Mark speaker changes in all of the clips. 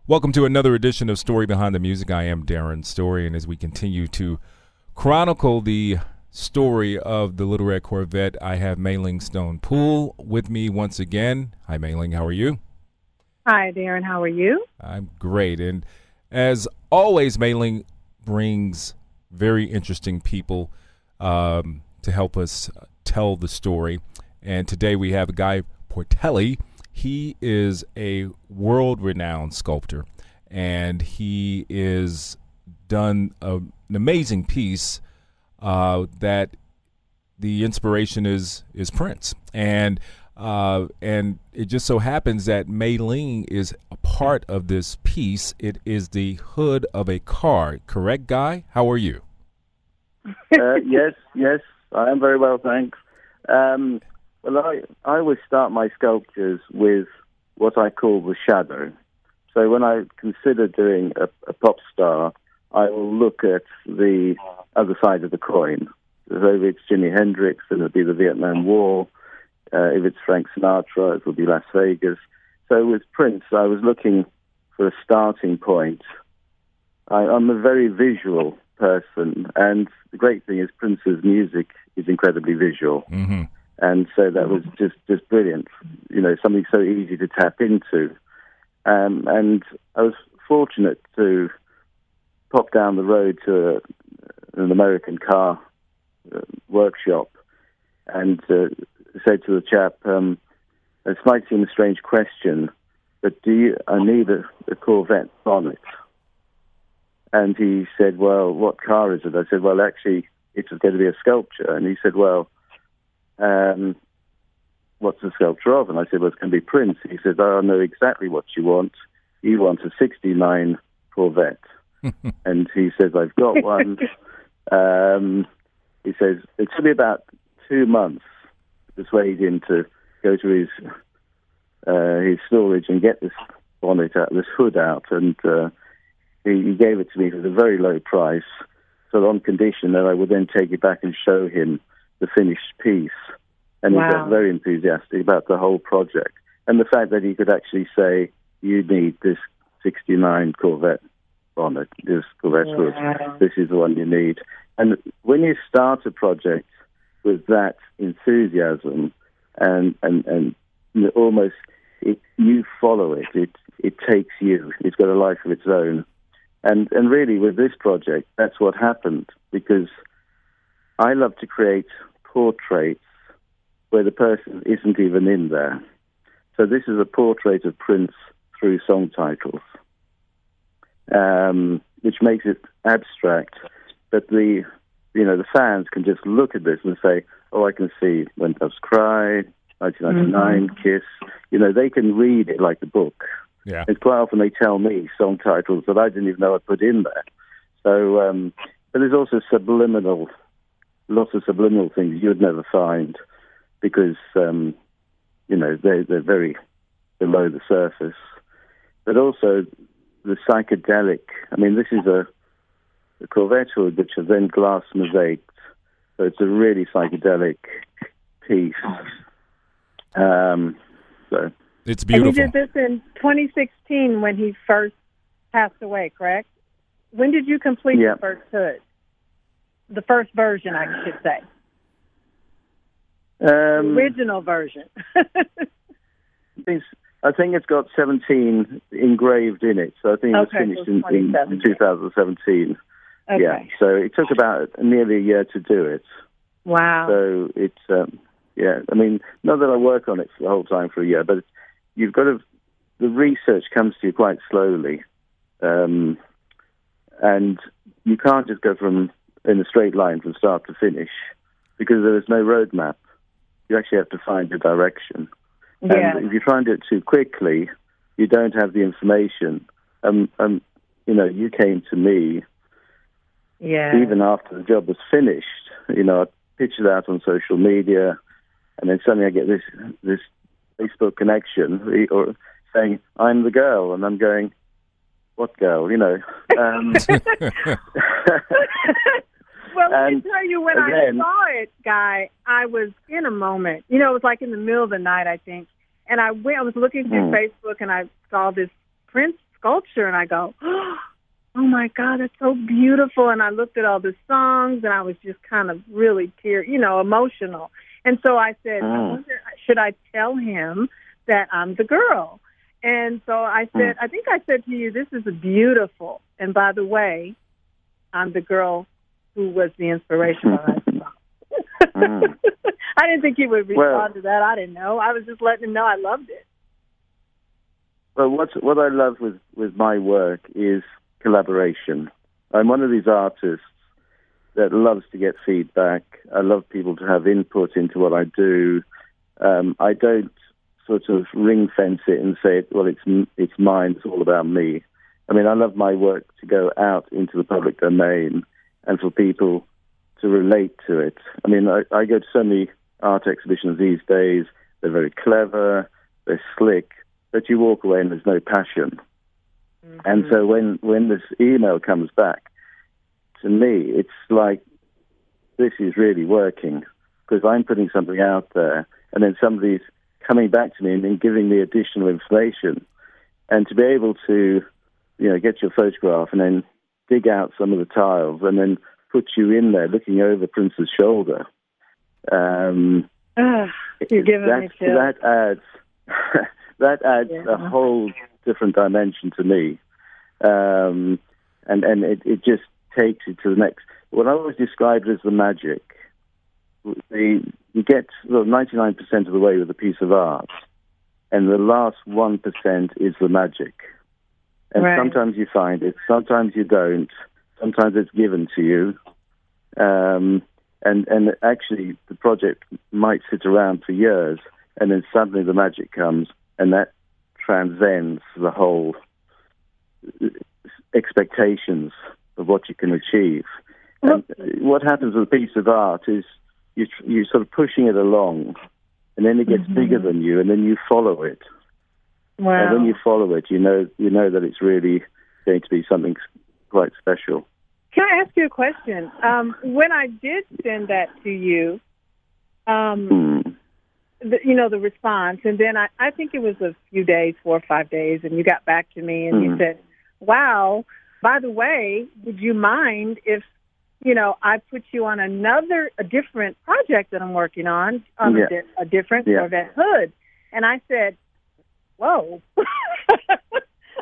Speaker 1: Welcome to another edition of Story Behind the Music. I am Darren Story, and as we continue to chronicle the story of the Little Red Corvette, I have Mi-Ling Poole with me once again. Hi, Mi-Ling. How are you?
Speaker 2: Hi, Darren. How are you?
Speaker 1: I'm great. And as always, Mi-Ling brings very interesting people to help us tell the story. And today we have a guy, Portelli. He is a world-renowned sculptor, and he is done an amazing piece that the inspiration is Prince. And it just so happens that Mi-Ling is a part of this piece. It is the hood of a car. Correct, Guy? How are you?
Speaker 3: Yes, I am very well, thanks. Well, I always start my sculptures with what I call the shadow. So when I consider doing a pop star, I will look at the other side of the coin. So if it's Jimi Hendrix, then it'll be the Vietnam War. If it's Frank Sinatra, it will be Las Vegas. So with Prince, I was looking for a starting point. I'm a very visual person, and the great thing is Prince's music is incredibly visual.
Speaker 1: Mm-hmm.
Speaker 3: And so that was just brilliant, something so easy to tap into. And I was fortunate to pop down the road to an American car workshop and said to the chap, this might seem a strange question, but I need a Corvette bonnet. And he said, well, what car is it? I said, well, actually, it's going to be a sculpture. And he said, well, what's the sculpture of? And I said, well, it's going to be Prince. He said, I know exactly what you want. You want a 69 Corvette. And he says, I've got one. He says, it took me about 2 months to persuade him to go to his storage and get this bonnet out, this hood out. And he gave it to me at a very low price, so on condition that I would then take it back and show him the finished piece. And
Speaker 2: Wow.
Speaker 3: He got very enthusiastic about the whole project. And the fact that he could actually say, you need this 69 Corvette bonnet, this Corvette hood. This is the one you need. And when you start a project with that enthusiasm and almost you follow it, it takes you. It's got a life of its own. And really with this project, that's what happened, because I love to create portraits where the person isn't even in there. So this is a portrait of Prince through song titles, which makes it abstract. But the fans can just look at this and say, oh, I can see When Doves Cry, 1999, Kiss. They can read it like a book.
Speaker 1: Yeah.
Speaker 3: And quite often they tell me song titles that I didn't even know I put in there. So, but there's also lots of subliminal things you'd never find, because they're very below the surface. But also the psychedelic. I mean, this is a Corvette hood which is then glass mosaiced, so it's a really psychedelic piece. So
Speaker 1: It's beautiful.
Speaker 2: And you did this in 2016 when he first passed away, correct? When did you complete the first hood? The first version, I should say. The original version.
Speaker 3: I think it's got 17 engraved in it, so I think it was finished in 2017.
Speaker 2: Okay.
Speaker 3: Yeah, so it took about nearly a year to do it.
Speaker 2: Wow.
Speaker 3: So it's, I mean, not that I work on it for the whole time for a year, but you've got to, the research comes to you quite slowly. And you can't just go in a straight line from start to finish, because there is no roadmap. You actually have to find your direction.
Speaker 2: Yeah.
Speaker 3: And if you try and do it too quickly, you don't have the information. You came to me even after the job was finished. I pitched it out on social media, and then suddenly I get this Facebook connection or saying, I'm the girl, and I'm going, what girl?
Speaker 2: Well, let me tell you, when I saw it, Guy, I was in a moment. It was like in the middle of the night, I think. And I was looking through Facebook, and I saw this Prince sculpture, and I go, oh my God, that's so beautiful. And I looked at all the songs, and I was just kind of really emotional. And so I said, I wonder, should I tell him that I'm the girl? And so I said, I think I said to you, this is beautiful. And by the way, I'm the girl who was the inspiration behind the song. I didn't think he would respond to that. I didn't know. I was just letting him know I loved it.
Speaker 3: Well, what I love with my work is collaboration. I'm one of these artists that loves to get feedback. I love people to have input into what I do. I don't sort of ring fence it and say, well, it's mine, it's all about me. I mean, I love my work to go out into the public domain and for people to relate to it. I mean, I go to so many art exhibitions these days. They're very clever, they're slick, but you walk away and there's no passion. Mm-hmm. And so when this email comes back, to me, it's like, this is really working, because I'm putting something out there, and then somebody's coming back to me and then giving me additional information. And to be able to, get your photograph and then dig out some of the tiles and then put you in there looking over Prince's shoulder.
Speaker 2: You're giving me chills.
Speaker 3: That adds a whole different dimension to me. And it just takes it to the next. What I always described as the magic. You get 99% of the way with a piece of art, and the last 1% is the magic. And sometimes you find it, sometimes you don't. Sometimes it's given to you. And actually, the project might sit around for years, and then suddenly the magic comes, and that transcends the whole expectations of what you can achieve. And what happens with a piece of art is you're sort of pushing it along, and then it gets bigger than you, and then you follow it.
Speaker 2: Wow.
Speaker 3: And when you follow it, you know that it's really going to be something quite special.
Speaker 2: Can I ask you a question? When I did send that to you, the response, and then I think it was a few days, 4 or 5 days, and you got back to me and you said, wow, by the way, would you mind if, I put you on a different project that I'm working on a different Corvette hood. And I said, whoa,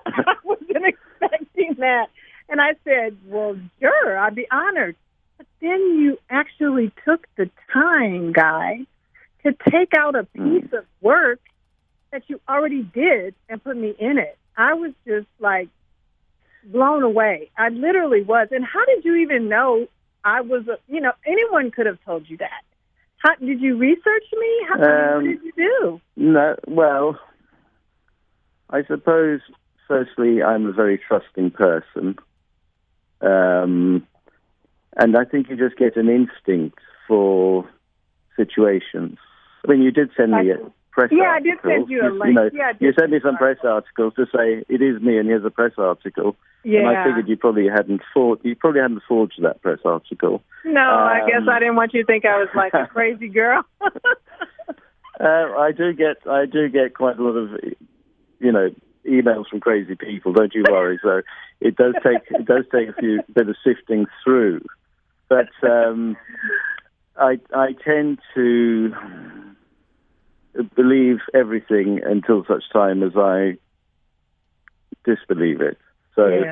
Speaker 2: I wasn't expecting that. And I said, well, sure, I'd be honored. But then you actually took the time, Guy, to take out a piece of work that you already did and put me in it. I was just like blown away. I literally was. And how did you even know I was, anyone could have told you that. How did you research me? What did you do?
Speaker 3: No, well, I suppose, firstly, I'm a very trusting person. And I think you just get an instinct for situations. I mean, you did send me a press article.
Speaker 2: I did send you a link.
Speaker 3: You sent me some press articles to say, it is me and here's a press article. Yeah. And I figured you probably hadn't forged that press article.
Speaker 2: No, I guess I didn't want you to think I was like a crazy girl.
Speaker 3: I do get quite a lot of, emails from crazy people. Don't you worry. So it does take a bit of sifting through, but I tend to believe everything until such time as I disbelieve it. So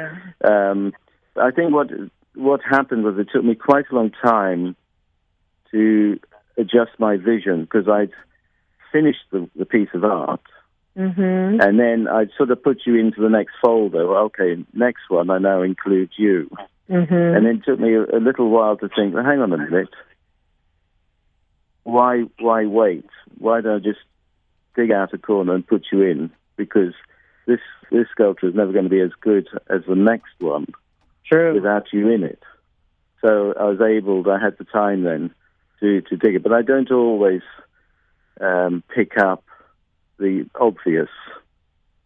Speaker 3: I think what happened was it took me quite a long time to adjust my vision, because I'd finished the piece of art. Mm-hmm. And then I'd sort of put you into the next folder. Well, okay, next one, I now include you. Mm-hmm. And then it took me a little while to think, well, hang on a minute. Why wait? Why don't I just dig out a corner and put you in? Because this sculpture is never going to be as good as the next one. True. Without you in it. So I had the time then to dig it. But I don't always pick up the obvious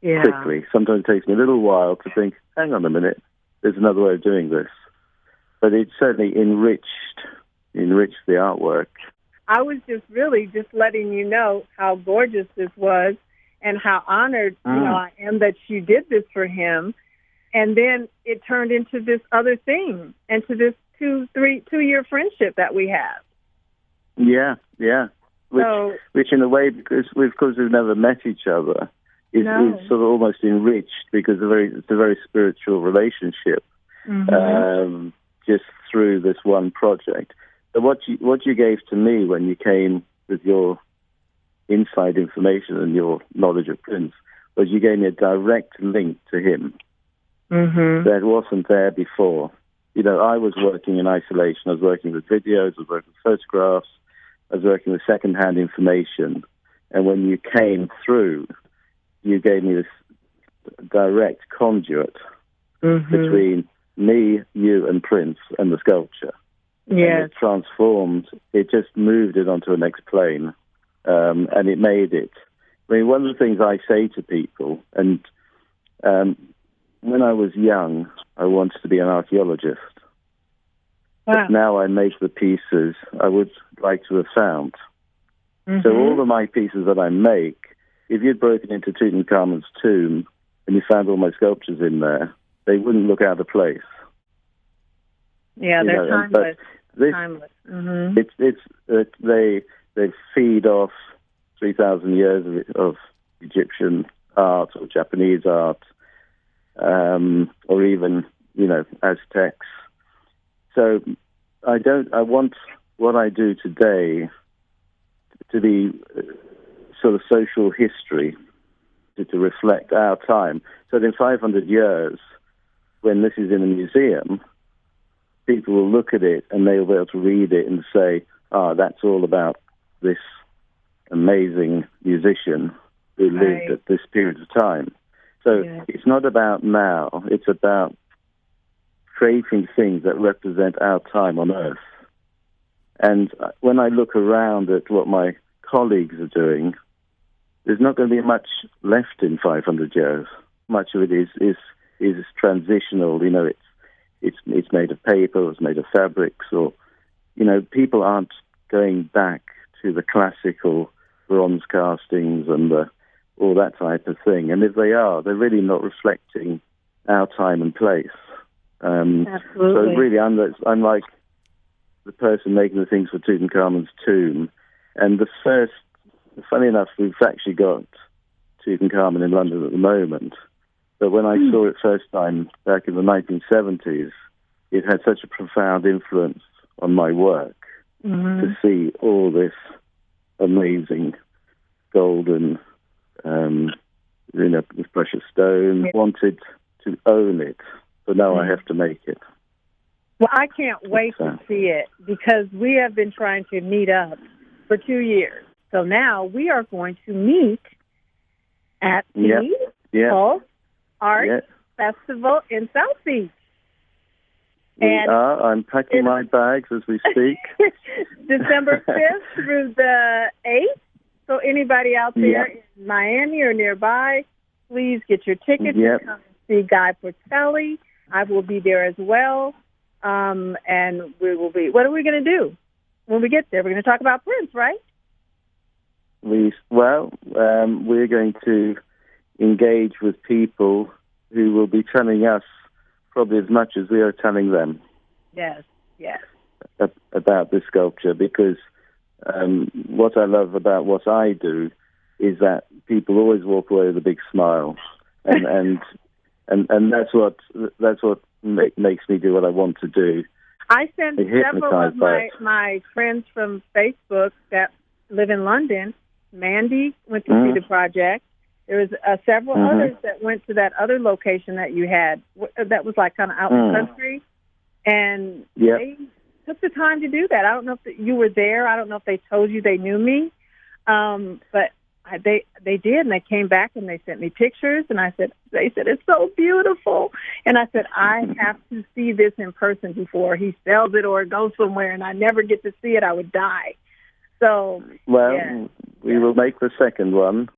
Speaker 3: quickly. Sometimes it takes me a little while to think, hang on a minute, there's another way of doing this. But it certainly enriched the artwork.
Speaker 2: I was just letting you know how gorgeous this was, and how honored, I am that you did this for him. And then it turned into this other thing, into this 2-year friendship that we have.
Speaker 3: Yeah. Which in a way, because we've never met each other, is sort of almost enriched because it's a very spiritual relationship, just through this one project. So what you gave to me when you came with your inside information and your knowledge of Prince was you gave me a direct link to him that wasn't there before. I was working in isolation. I was working with videos, I was working with photographs, I was working with second-hand information. And when you came through, you gave me this direct conduit between me, you, and Prince and the sculpture.
Speaker 2: Yes.
Speaker 3: And it transformed, it just moved it onto a next plane, and it made it. I mean, one of the things I say to people, and when I was young, I wanted to be an archaeologist.
Speaker 2: Wow.
Speaker 3: But now I make the pieces I would like to have found. So all of my pieces that I make, if you'd broken into Tutankhamun's tomb and you found all my sculptures in there, they wouldn't look out of place.
Speaker 2: Yeah, they're timeless.
Speaker 3: They feed off 3,000 years of Egyptian art or Japanese art, or even Aztecs. So I want what I do today to be sort of social history, to reflect our time. So that in 500 years, when this is in a museum, people will look at it and they'll be able to read it and say, that's all about this amazing musician who lived at this period of time. So it's not about now, it's about creating things that represent our time on Earth. And when I look around at what my colleagues are doing, there's not going to be much left in 500 years. Much of it is transitional. It's made of paper, it's made of fabrics, or people aren't going back to the classical bronze castings and all that type of thing. And if they are, they're really not reflecting our time and place.
Speaker 2: Absolutely.
Speaker 3: So really, I'm like the person making the things for Tutankhamun's tomb. And funny enough, we've actually got Tutankhamun in London at the moment. But when I saw it first time back in the 1970s, it had such a profound influence on my work to see all this amazing golden, this precious stone. Wanted to own it, but now I have to make it.
Speaker 2: Well, I can't wait to see it because we have been trying to meet up for 2 years. So now we are going to meet at the Poole Art Festival in South Beach.
Speaker 3: I'm packing my bags as we speak.
Speaker 2: December 5th through the 8th. So anybody out there in Miami or nearby, please get your tickets and come see Guy Portelli. I will be there as well. And we will be. What are we going to do when we get there? We're going to talk about Prince, right?
Speaker 3: We're going to engage with people who will be telling us probably as much as we are telling them.
Speaker 2: Yes.
Speaker 3: About this sculpture, because what I love about what I do is that people always walk away with a big smile, and that's what makes me do what I want to do.
Speaker 2: I sent several of my friends from Facebook that live in London. Mandy went to see the project. There was several others that went to that other location that you had that was like kind of out in the country, and they took the time to do that. I don't know if you were there. I don't know if they told you they knew me, but they did, and they came back and they sent me pictures, and they said it's so beautiful, and I said I have to see this in person before he sells it or goes somewhere, and I never get to see it. I would die. So
Speaker 3: we will make the second one.